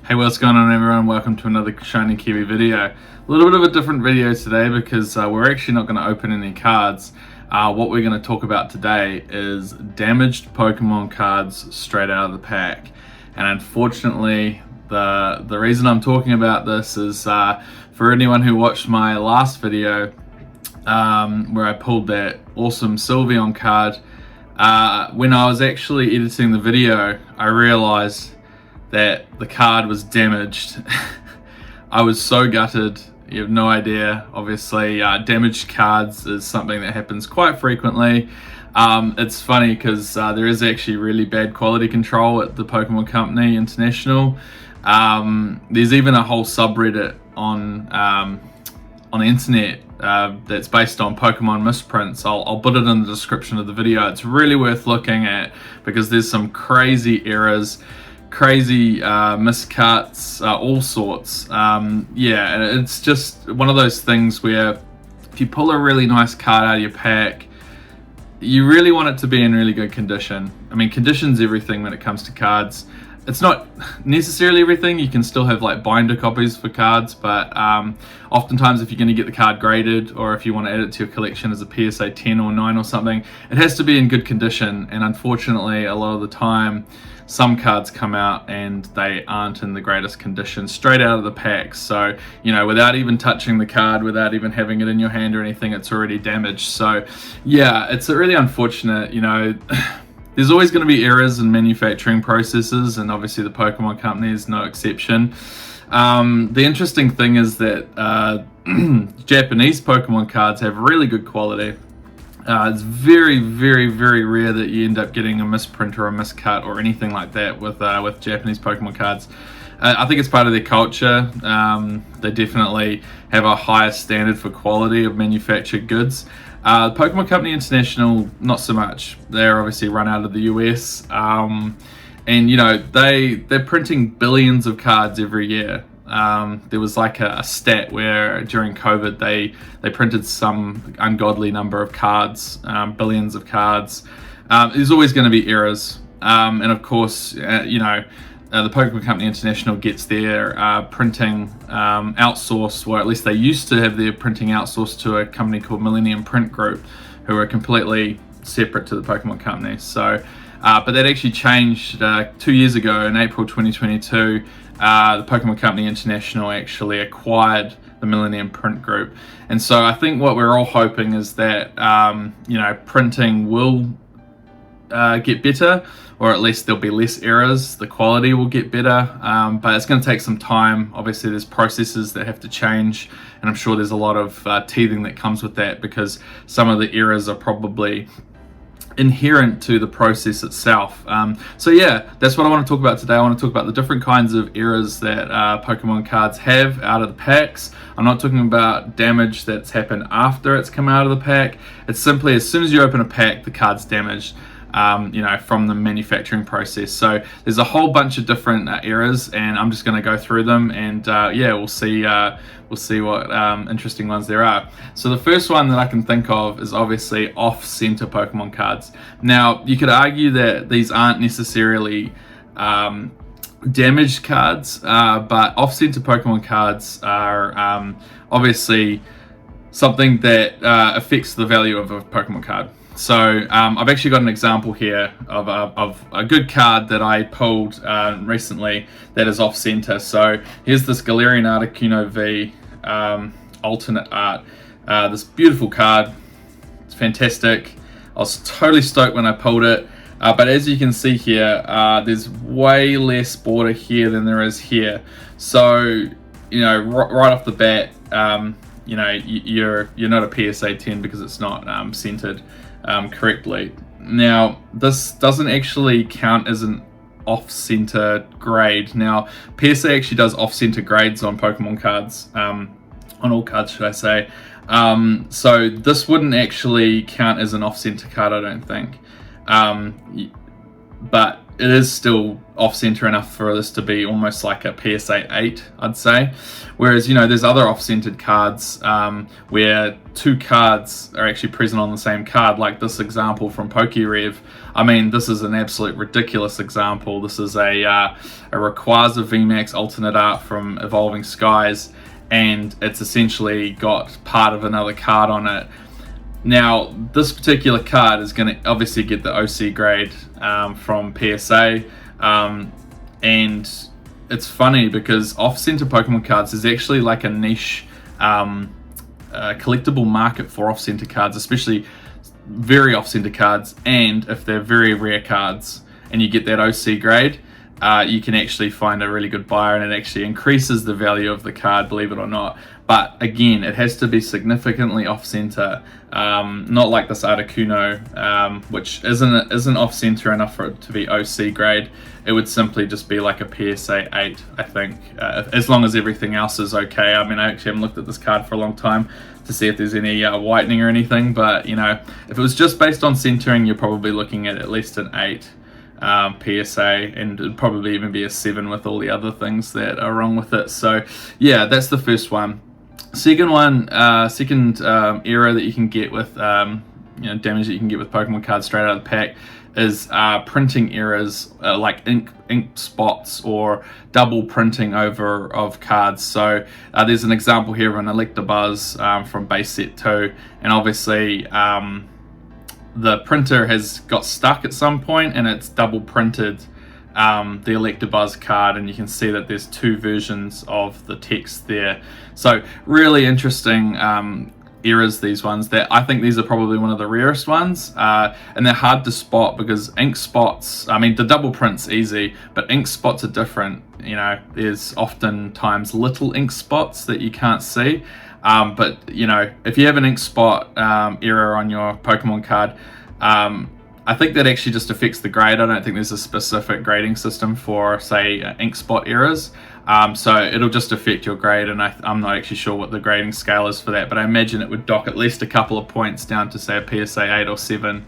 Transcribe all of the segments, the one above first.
Hey, what's going on everyone? Welcome to another Shiny Kiwi video. A little bit of a different video today because we're actually not going to open any cards. What we're going to talk about today is damaged Pokemon cards straight out of the pack. And unfortunately, the reason I'm talking about this is for anyone who watched my last video where I pulled that awesome Sylveon card. When I was actually editing the video, I realized that the card was damaged. I was so gutted. You have no idea. Obviously, damaged cards is something that happens quite frequently. It's funny because there is actually really bad quality control at the Pokemon Company International. There's even a whole subreddit on the internet that's based on Pokemon misprints. I'll put it in the description of the video. It's really worth looking at because there's some crazy errors, crazy miscuts, all sorts. Yeah, it's just one of those things where if you pull a really nice card out of your pack, you really want it to be in really good condition. I mean, condition's everything when it comes to cards. It's not necessarily everything. You can still have like binder copies for cards, but oftentimes if you're going to get the card graded or if you want to add it to your collection as a PSA 10 or 9 or something, it has to be in good condition. And unfortunately, a lot of the time, some cards come out and they aren't in the greatest condition straight out of the pack. So, you know, without even touching the card, without even having it in your hand or anything, it's already damaged. So, yeah, it's really unfortunate, you know. There's always going to be errors in manufacturing processes, and obviously the Pokemon Company is no exception. The interesting thing is that Japanese Pokemon cards have really good quality. It's very, very, very rare that you end up getting a misprint or a miscut or anything like that with Japanese Pokemon cards. I think it's part of their culture. They definitely have a higher standard for quality of manufactured goods. The Pokemon Company International, not so much. They're obviously run out of the US, and you know they're printing billions of cards every year. There was like a stat where during COVID they printed some ungodly number of cards, billions of cards. There's always going to be errors, and of course, you know. The Pokemon Company International gets their printing outsourced, or at least they used to have their printing outsourced to a company called Millennium Print Group, who are completely separate to the Pokemon Company. So, but that actually changed 2 years ago in April 2022. The Pokemon Company International actually acquired the Millennium Print Group, and so I think what we're all hoping is that you know, printing will get better, or at least there'll be less errors. The quality will get better, but it's going to take some time. Obviously there's processes that have to change, and I'm sure there's a lot of teething that comes with that because some of the errors are probably inherent to the process itself. So yeah, that's what I want to talk about today. I want to talk about the different kinds of errors that Pokemon cards have out of the packs. I'm not talking about damage that's happened after it's come out of the pack. It's simply as soon as you open a pack, the card's damaged. You know, from the manufacturing process. So there's a whole bunch of different errors, and I'm just going to go through them, and yeah, we'll see what interesting ones there are. So the first one that I can think of is obviously off-center Pokemon cards. Now, you could argue that these aren't necessarily damaged cards, but off-center Pokemon cards are obviously something that affects the value of a Pokemon card. So I've actually got an example here of a good card that I pulled recently that is off center. So here's this Galarian Articuno V alternate art. This beautiful card. It's fantastic. I was totally stoked when I pulled it. But as you can see here, there's way less border here than there is here. So, you know, right off the bat, you know, you're not a PSA 10 because it's not centered correctly. Now, this doesn't actually count as an off-center grade. Now, PSA actually does off-center grades on Pokemon cards, on all cards, should I say. So this wouldn't actually count as an off-center card, I don't think. But it is still off-center enough for this to be almost like a PSA 8, I'd say. Whereas, you know, there's other off-centered cards where 2 cards are actually present on the same card, like this example from PokeRev. I mean, this is an absolute ridiculous example. This is a Rayquaza VMAX alternate art from Evolving Skies, and it's essentially got part of another card on it. Now, this particular card is going to obviously get the OC grade from PSA, and it's funny because off-center Pokemon cards is actually like a niche collectible market for off-center cards, especially very off-center cards, and if they're very rare cards and you get that OC grade, you can actually find a really good buyer, and it actually increases the value of the card, believe it or not. But again, it has to be significantly off-center, not like this Articuno, which isn't off-center enough for it to be OC grade. It would simply just be like a PSA 8, I think, as long as everything else is okay. I mean, I actually haven't looked at this card for a long time to see if there's any whitening or anything, but you know, if it was just based on centering, you're probably looking at least an 8. PSA, and it'd probably even be a 7 with all the other things that are wrong with it. So yeah, that's the first one. Second error that you can get with damage that you can get with Pokemon cards straight out of the pack is printing errors, like ink spots or double printing over of cards. So there's an example here of an Electabuzz from base set 2, and obviously the printer has got stuck at some point and it's double printed the Electabuzz card, and you can see that there's 2 versions of the text there. So really interesting errors, these ones. That I think these are probably one of the rarest ones, and they're hard to spot because ink spots, I mean, the double print's easy, but ink spots are different. You know, there's oftentimes little ink spots that you can't see. But you know, if you have an ink spot error on your Pokemon card, I think that actually just affects the grade. I don't think there's a specific grading system for, say, ink spot errors. So it'll just affect your grade, and I'm not actually sure what the grading scale is for that, but I imagine it would dock at least a couple of points down to, say, a PSA 8 or 7.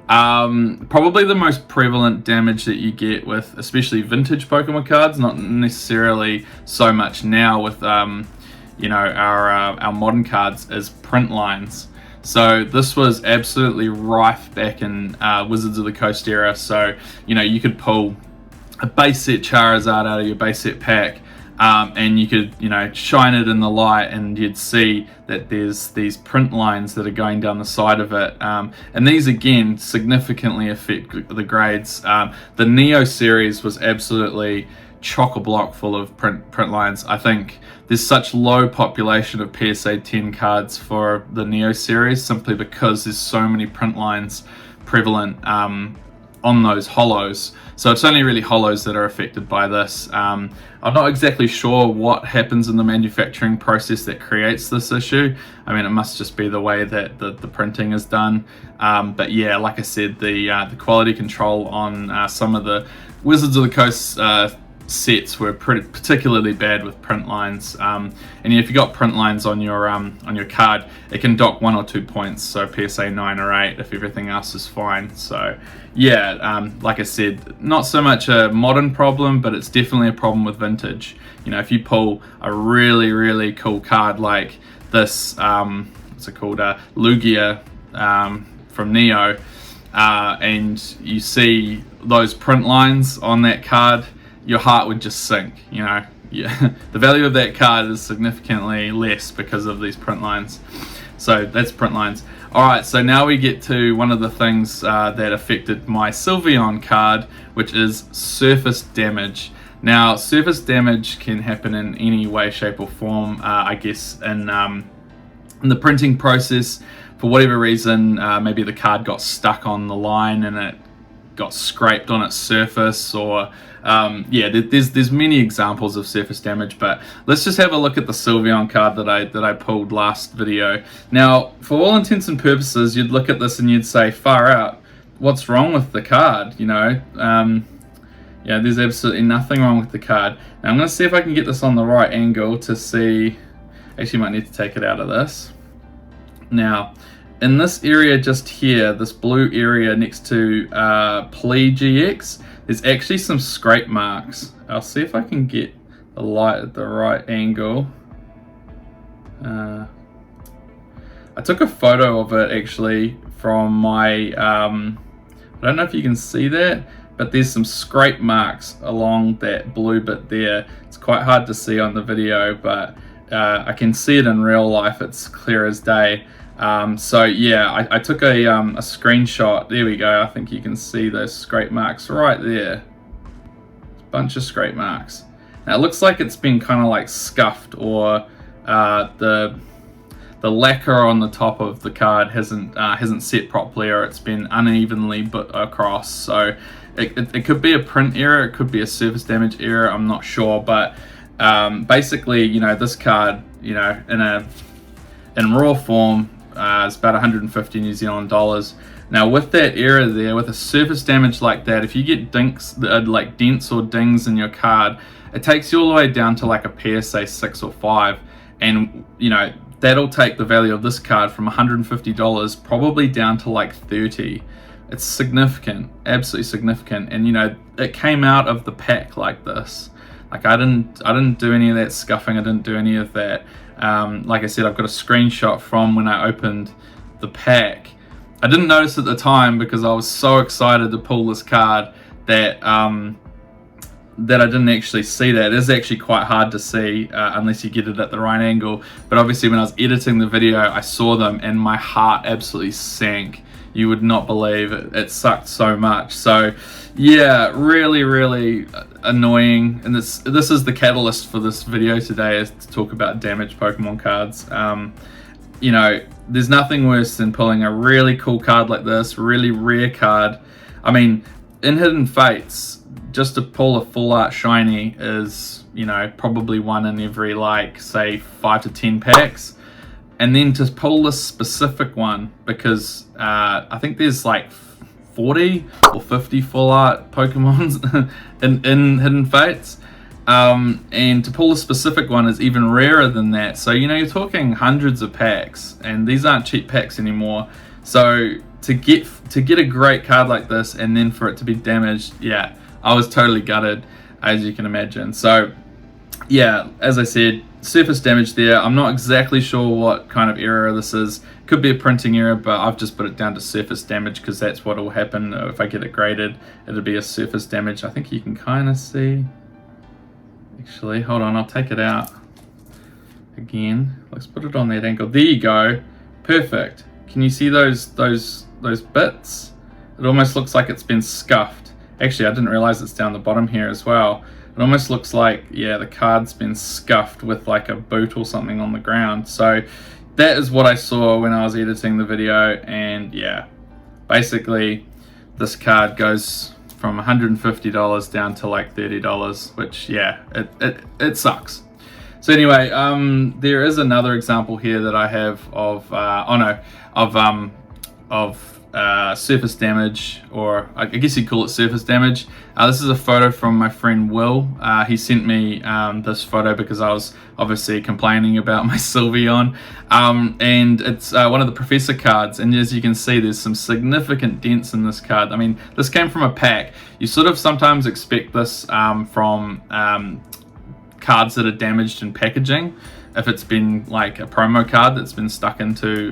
Probably the most prevalent damage that you get with especially vintage Pokemon cards, not necessarily so much now with you know, our modern cards, is print lines. So this was absolutely rife back in Wizards of the Coast era. So, you know, you could pull a base set Charizard out of your base set pack, and you could, you know, shine it in the light, and you'd see that there's these print lines that are going down the side of it, and these again significantly affect the grades. The Neo series was absolutely chock-a-block full of print lines. I think there's such low population of PSA 10 cards for the Neo series simply because there's so many print lines prevalent on those holos. So it's only really holos that are affected by this. I'm not exactly sure what happens in the manufacturing process that creates this issue. I mean, it must just be the way that the printing is done. But yeah, like I said, the quality control on some of the Wizards of the Coast sets were particularly bad with print lines, and if you got print lines on your card, it can dock 1 or 2 points, so PSA 9 or 8 if everything else is fine. So yeah, like I said, not so much a modern problem, but it's definitely a problem with vintage. You know, if you pull a really cool card like this, what's it called, Lugia from Neo, and you see those print lines on that card, your heart would just sink. You know, yeah, the value of that card is significantly less because of these print lines. So that's print lines. All right, so now we get to one of the things that affected my Sylveon card, which is surface damage. Now, surface damage can happen in any way, shape, or form. I guess in the printing process, for whatever reason, maybe the card got stuck on the line and it got scraped on its surface, or yeah, there's many examples of surface damage. But let's just have a look at the Sylveon card that I pulled last video. Now, for all intents and purposes, you'd look at this and you'd say, far out, what's wrong with the card? You know, yeah, there's absolutely nothing wrong with the card. Now I'm going to see if I can get this on the right angle to see. Actually, might need to take it out of this. Now, in this area just here, this blue area next to Plea GX, there's actually some scrape marks. I'll see if I can get the light at the right angle. I took a photo of it actually from my, I don't know if you can see that, but there's some scrape marks along that blue bit there. It's quite hard to see on the video, but I can see it in real life. It's clear as day. So yeah, I took a screenshot. There we go. I think you can see those scrape marks right there. A bunch of scrape marks. Now it looks like it's been kind of like scuffed, or the lacquer on the top of the card hasn't set properly, or it's been unevenly put across. So it could be a print error, it could be a surface damage error. I'm not sure, but basically, you know, this card, you know, in raw form, it's about 150 New Zealand dollars. Now with that error there, with a surface damage like that, if you get dinks, like dents or dings in your card, it takes you all the way down to like a PSA 6 or 5, and you know, that'll take the value of this card from $150 probably down to like 30. It's significant, absolutely significant. And you know, it came out of the pack like this. Like I didn't do any of that scuffing, I didn't do any of that. Like I said, I've got a screenshot from when I opened the pack. I didn't notice at the time because I was so excited to pull this card that that I didn't actually see that. It is actually quite hard to see unless you get it at the right angle. But obviously when I was editing the video, I saw them and my heart absolutely sank. You would not believe it. It sucked so much. So yeah, really annoying. And this is the catalyst for this video today, is to talk about damaged Pokemon cards. You know, there's nothing worse than pulling a really cool card like this, really rare card. I mean, in Hidden Fates, just to pull a full art shiny is, you know, probably one in every, like, say 5 to 10 packs. And then to pull this specific one, because I think there's like 40 or 50 full art Pokemons in Hidden Fates. And to pull the specific one is even rarer than that. So, you know, you're talking hundreds of packs, and these aren't cheap packs anymore. So to get a great card like this and then for it to be damaged, yeah, I was totally gutted, as you can imagine. So yeah, as I said, surface damage there. I'm not exactly sure what kind of error this is. Could be a printing error, but I've just put it down to surface damage because that's what will happen if I get it graded. It'll be a surface damage. I think you can kind of see. Actually, hold on, I'll take it out again. Let's put it on that angle. There you go. Perfect. Can you see those bits? It almost looks like it's been scuffed. Actually, I didn't realize it's down the bottom here as well. It almost looks like, yeah, the card's been scuffed with like a boot or something on the ground. So that is what I saw when I was editing the video. And yeah, basically this card goes from $150 down to like $30, which yeah, it sucks. So anyway, there is another example here that I have of surface damage, or I guess you'd call it surface damage. This is a photo from my friend Will. He sent me this photo because I was obviously complaining about my Sylveon, and it's one of the Professor cards, and as you can see, there's some significant dents in this card. I mean, this came from a pack. You sort of sometimes expect this from cards that are damaged in packaging, if it's been like a promo card that's been stuck into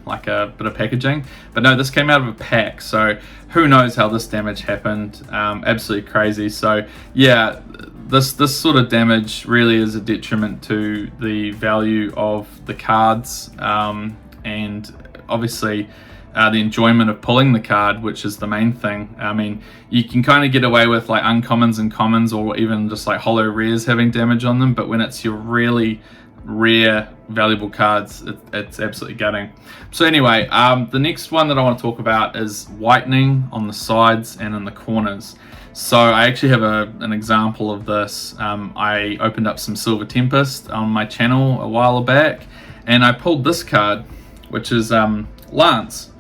like a bit of packaging. But no, this came out of a pack, so who knows how this damage happened. Absolutely crazy. So yeah, this sort of damage really is a detriment to the value of the cards, and obviously the enjoyment of pulling the card, which is the main thing. I mean, you can kind of get away with like uncommons and commons, or even just like holo rares having damage on them, but when it's your really rare valuable cards, it's absolutely gutting. So anyway, the next one that I want to talk about is whitening on the sides and in the corners. So I actually have an example of this. I opened up some Silver Tempest on my channel a while back, and I pulled this card, which is Lance.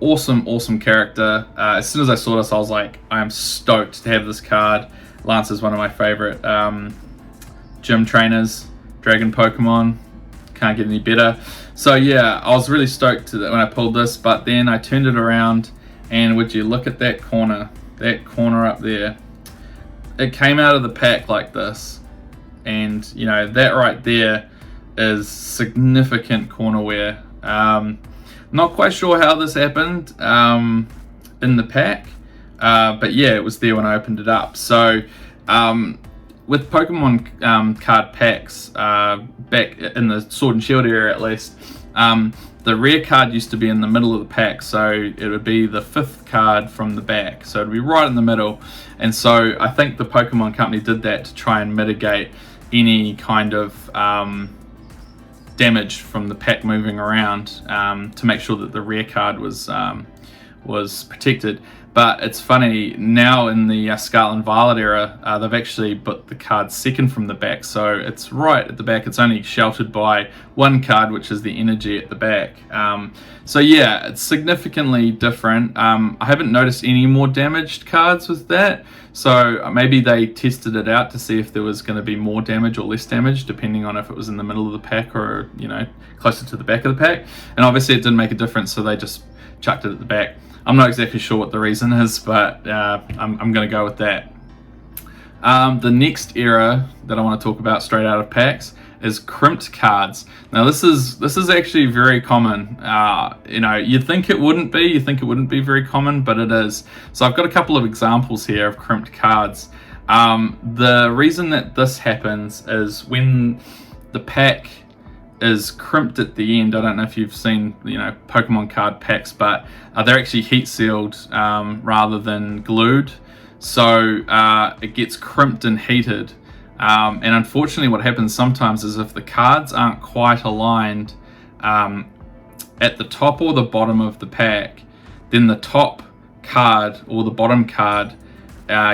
Awesome character. As soon as I saw this, I was like, I am stoked to have this card. Lance is one of my favorite gym trainers, dragon Pokemon. Can't get any better. So yeah, I was really stoked when I pulled this, but then I turned it around, and would you look at that corner? that corner up there, it came out of the pack like this, and you know that right there is significant corner wear. Not quite sure how this happened in the pack, but yeah, it was there when I opened it up. So with Pokemon card packs, back in the Sword and Shield era at least, the rare card used to be in the middle of the pack, so it would be the 5th card from the back, so it would be right in the middle. And so I think the Pokemon company did that to try and mitigate any kind of damage from the pack moving around, to make sure that the rare card was protected. But it's funny, now in the Scarlet and Violet era, they've actually put the card second from the back, so it's right at the back. It's only sheltered by one card, which is the energy at the back. So yeah, it's significantly different. I haven't noticed any more damaged cards with that, so maybe they tested it out to see if there was going to be more damage or less damage, depending on if it was in the middle of the pack or, you know, closer to the back of the pack. And obviously it didn't make a difference, so they just chucked it at the back. I'm not exactly sure what the reason is, but I'm going to go with that. The next era that I want to talk about straight out of packs is crimped cards. Now this is actually very common. You know, you'd think it wouldn't be. You think it wouldn't be very common, but it is. So I've got a couple of examples here of crimped cards. The reason that this happens is when the pack is crimped at the end. I don't know if you've seen, you know, Pokemon card packs, but they're actually heat sealed rather than glued, so it gets crimped and heated. And unfortunately what happens sometimes is if the cards aren't quite aligned at the top or the bottom of the pack, then the top card or the bottom card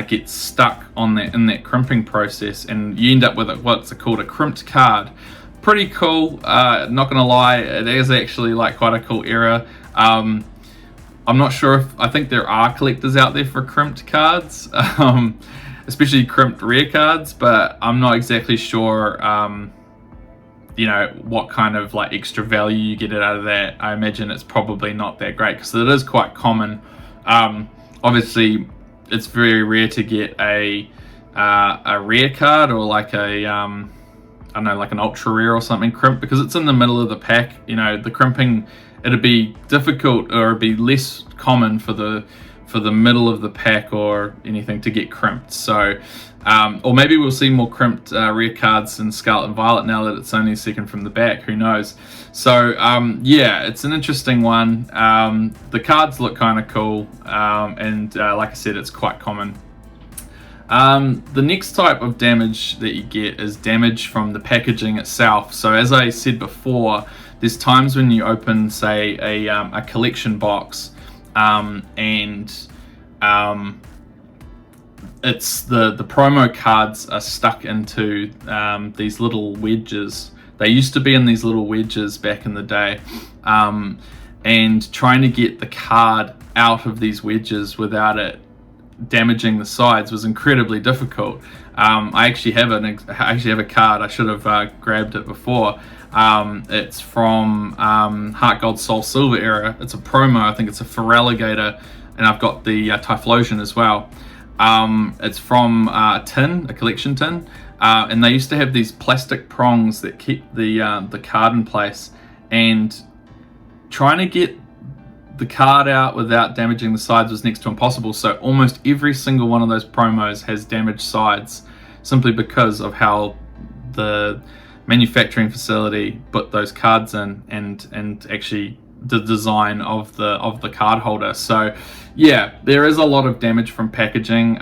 gets stuck on in that crimping process, and you end up with what's called a crimped card. Pretty cool, not gonna lie, it is actually like quite a cool era. I'm not sure I think there are collectors out there for crimped cards, especially crimped rare cards, but I'm not exactly sure you know, what kind of like extra value you get out of that. I imagine it's probably not that great because it is quite common. Obviously it's very rare to get a rare card or like a I don't know, like an ultra rare or something crimped, because it's in the middle of the pack. You know, the crimping, it'd be difficult, or it'd be less common for the middle of the pack or anything to get crimped. So or maybe we'll see more crimped rare cards in Scarlet and Violet now that it's only second from the back, who knows. So yeah, it's an interesting one. The cards look kind of cool, and like I said, it's quite common. The next type of damage that you get is damage from the packaging itself. So as I said before, there's times when you open, say, a collection box, and it's the promo cards are stuck into these little wedges. They used to be in these little wedges back in the day, and trying to get the card out of these wedges without it damaging the sides was incredibly difficult. I actually have a card. I should have grabbed it before. It's from Heart Gold Soul Silver era. It's a promo. I think it's a Feraligatr, and I've got the Typhlosion as well. It's from a tin, a collection tin, and they used to have these plastic prongs that keep the card in place, and trying to get the card out without damaging the sides was next to impossible. So almost every single one of those promos has damaged sides, simply because of how the manufacturing facility put those cards in, and actually the design of the card holder. So yeah, there is a lot of damage from packaging.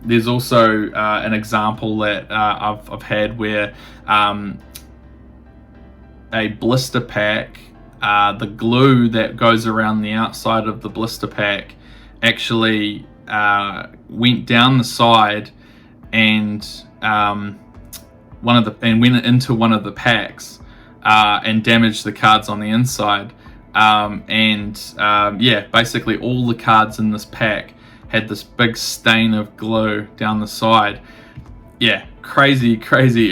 There's also an example that I've had where a blister pack, the glue that goes around the outside of the blister pack actually went down the side and went into one of the packs and damaged the cards on the inside. Yeah, basically all the cards in this pack had this big stain of glue down the side. Yeah, crazy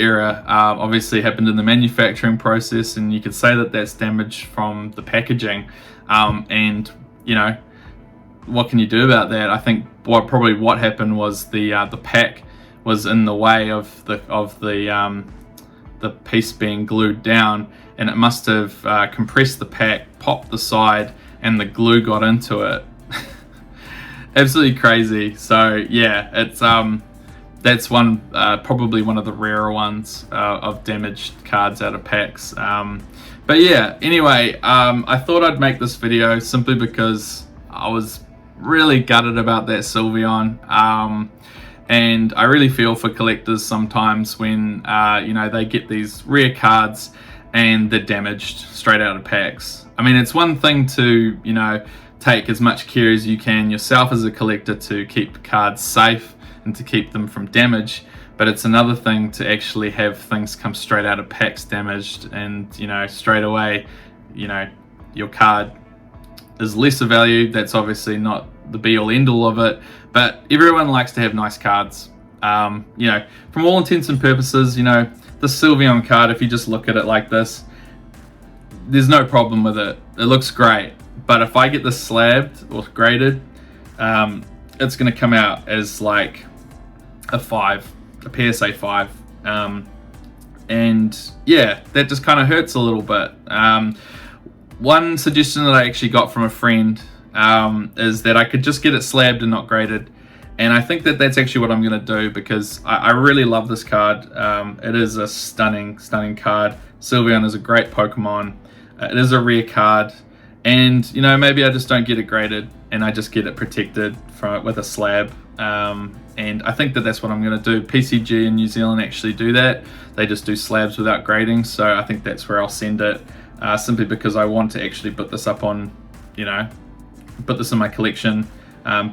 error. Obviously happened in the manufacturing process, and you could say that that's damage from the packaging. And you know, what can you do about that? I think what happened was the pack was in the way of the piece being glued down, and it must have compressed the pack, popped the side, and the glue got into it. Absolutely crazy. So yeah, it's that's one probably one of the rarer ones of damaged cards out of packs. But yeah, anyway, I thought I'd make this video simply because I was really gutted about that Sylveon. And I really feel for collectors sometimes when you know, they get these rare cards and they're damaged straight out of packs. I mean, it's one thing to, you know, take as much care as you can yourself as a collector to keep cards safe and to keep them from damage, but it's another thing to actually have things come straight out of packs damaged, and you know, straight away, you know, your card is lesser value. That's obviously not the be all end all of it, but everyone likes to have nice cards. You know, from all intents and purposes, you know, the Sylveon card, if you just look at it like this, there's no problem with it. It looks great. But if I get this slabbed or graded, it's going to come out as like a 5, a PSA 5. And yeah, that just kind of hurts a little bit. One suggestion that I actually got from a friend is that I could just get it slabbed and not graded. And I think that that's actually what I'm going to do, because I really love this card. It is a stunning, stunning card. Sylveon is a great Pokemon. It is a rare card. And, you know, maybe I just don't get it graded and I just get it protected with a slab. And I think that that's what I'm going to do. PCG in New Zealand actually do that. They just do slabs without grading. So I think that's where I'll send it, simply because I want to actually put this up on, you know, put this in my collection,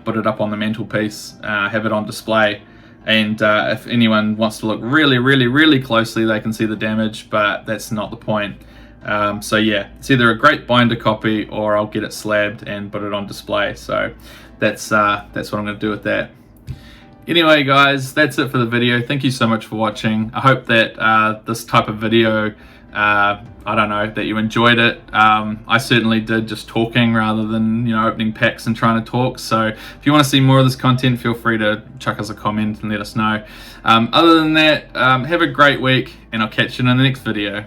put it up on the mantelpiece, have it on display. And if anyone wants to look really, really, really closely, they can see the damage, but that's not the point. So yeah, it's either a great binder copy or I'll get it slabbed and put it on display. So that's what I'm going to do with that. Anyway, guys, that's it for the video. Thank you so much for watching. I hope that this type of video, I don't know, that you enjoyed it. I certainly did, just talking rather than, you know, opening packs and trying to talk. So if you want to see more of this content, feel free to chuck us a comment and let us know. Other than that, have a great week, and I'll catch you in the next video.